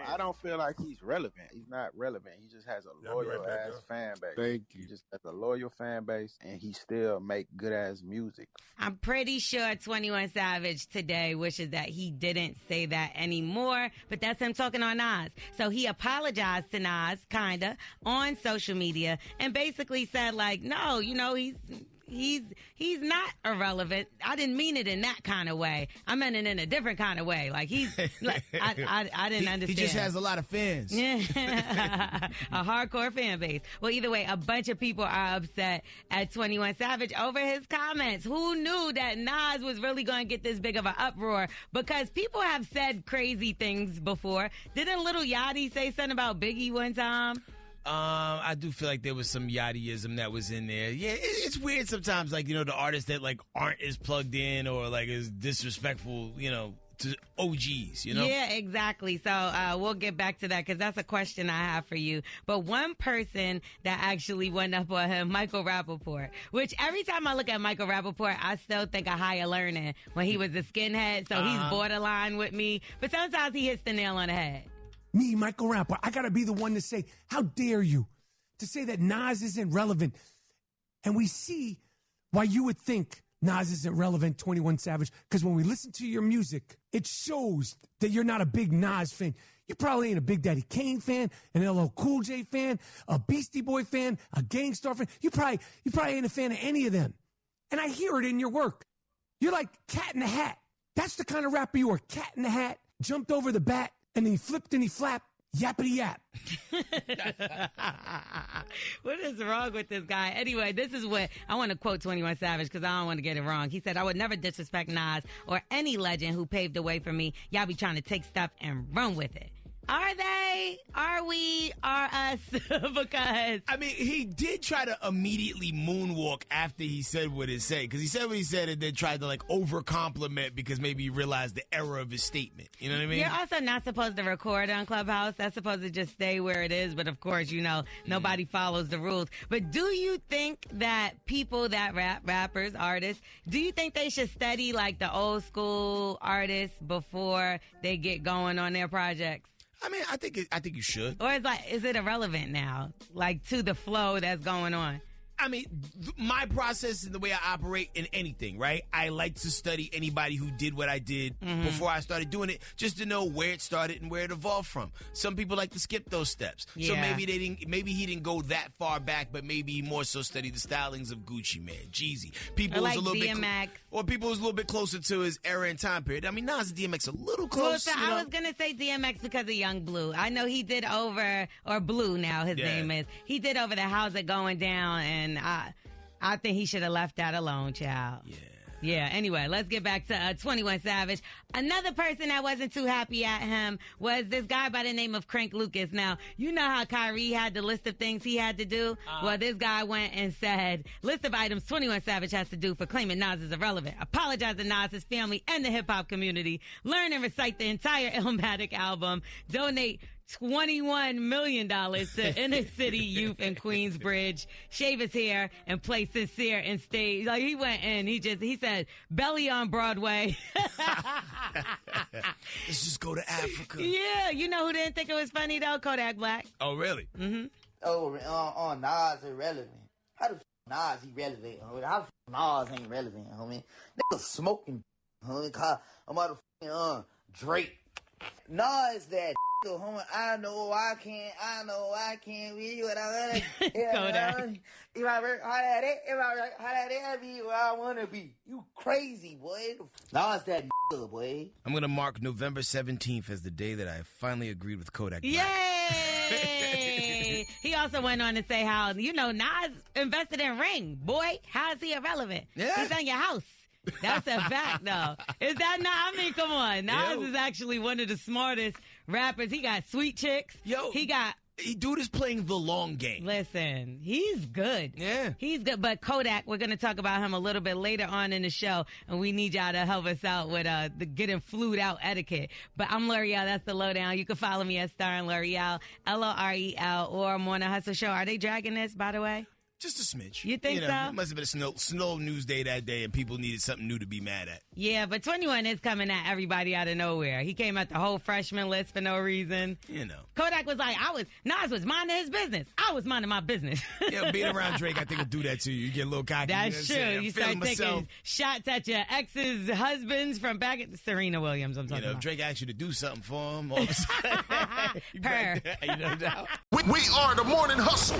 I don't feel like he's relevant. He's not relevant. He just has a loyal ass fan base. Thank you. He just has a loyal fan base, and he still make good ass music. I'm pretty sure 21 Savage today wishes that he didn't say that anymore, but that's him talking on Nas. So he apologized to Nas, kinda, on social media, and basically said, like, no, you know, he's not irrelevant. I didn't mean it in that kind of way. I meant it in a different kind of way. Like, he's, like, I didn't understand. He just has a lot of fans. Yeah. A hardcore fan base. Well, either way, a bunch of people are upset at 21 Savage over his comments. Who knew that Nas was really going to get this big of an uproar? Because people have said crazy things before. Didn't Lil Yachty say something about Biggie one time? I do feel like there was some Yachtyism that was in there. Yeah, it's weird sometimes, like, you know, the artists that, like, aren't as plugged in or, like, is disrespectful, you know, to OGs, you know? Yeah, exactly. So we'll get back to that because that's a question I have for you. But one person that actually went up on him, Michael Rappaport, which every time I look at Michael Rappaport, I still think of Higher Learning when he was a skinhead. So he's borderline with me. But sometimes he hits the nail on the head. Me, Michael Rapper, I gotta be the one to say, how dare you to say that Nas isn't relevant? And we see why you would think Nas isn't relevant, 21 Savage, because when we listen to your music, it shows that you're not a big Nas fan. You probably ain't a Big Daddy Kane fan, an LL Cool J fan, a Beastie Boy fan, a Gang Starr fan. You probably ain't a fan of any of them. And I hear it in your work. You're like Cat in the Hat. That's the kind of rapper you are. Cat in the Hat, jumped over the bat, and then he flipped and he flapped, yappity yap. What is wrong with this guy? Anyway, this is what I want to quote 21 Savage because I don't want to get it wrong. He said, I would never disrespect Nas or any legend who paved the way for me. Y'all be trying to take stuff and run with it. Are they? Are we? Are us? Because I mean, he did try to immediately moonwalk after he said what he said, because he said what he said and then tried to, like, over compliment because maybe he realized the error of his statement. You know what I mean? You're also not supposed to record on Clubhouse. That's supposed to just stay where it is. But of course, you know, nobody follows the rules. But do you think that people that rappers, artists, do you think they should study like the old school artists before they get going on their projects? I mean, I think you should. Or is it irrelevant now, like to the flow that's going on? I mean, my process and the way I operate in anything, right? I like to study anybody who did what I did before I started doing it, just to know where it started and where it evolved from. Some people like to skip those steps. Yeah. So maybe he didn't go that far back, but maybe he more so studied the stylings of Gucci Mane, Jeezy. People or like who's a little DMX. or people who's a little bit closer to his era and time period. I mean, Nas and DMX a little close. Well, so I was going to say DMX because of Young Blue. I know he did over, or Blue now his name is. He did over the How's It Going Down, and I think he should have left that alone, child. Yeah, anyway, let's get back to 21 Savage. Another person that wasn't too happy at him was this guy by the name of Crank Lucas. Now, you know how Kyrie had the list of things he had to do? Well, this guy went and said, list of items 21 Savage has to do for claiming Nas is irrelevant. Apologize to Nas, his family, and the hip-hop community. Learn and recite the entire Illmatic album. Donate $21 million to inner city youth in Queensbridge, shave his hair, and play Sincere and stage. Like, he went in, he said, belly on Broadway. Let's just go to Africa. Yeah, you know who didn't think it was funny, though? Kodak Black. Oh, really? Mm-hmm. Oh, Nas irrelevant. How the Nas irrelevant, homie? How the Nas ain't relevant, homie? Nigga smoking, homie. I'm out of Drake. Nas that homie. I know I can't be what I want to be. If I work hard at it, I be where I want to be. You crazy, boy. Nas that boy. I'm going to mark November 17th as the day that I finally agreed with Kodak Black. Yay! He also went on to say how, you know, Nas invested in Ring. Boy, how is he irrelevant? Yeah. He's on your house. That's a fact, though. Is that not? I mean, come on. Nas is actually one of the smartest rappers. He got sweet chicks. Dude is playing the long game. Listen, he's good. Yeah. He's good. But Kodak, we're going to talk about him a little bit later on in the show, and we need y'all to help us out with the getting flued out etiquette. But I'm L'Oreal. That's the lowdown. You can follow me at Star and L'Oreal, L'Orel, or Morning Hustle Show. Are they dragging this, by the way? Just a smidge. You think so? It must have been a slow news day that day, and people needed something new to be mad at. Yeah, but 21 is coming at everybody out of nowhere. He came at the whole freshman list for no reason. Kodak was like, Nas was minding his business. I was minding my business. Yeah, being around Drake, I think will do that to you. You get a little cocky. That's true. You start taking shots at your ex's husbands from back at Serena Williams. I'm talking about. If Drake asked you to do something for him, all of a sudden, Her. you know, We are the Morning Hustle.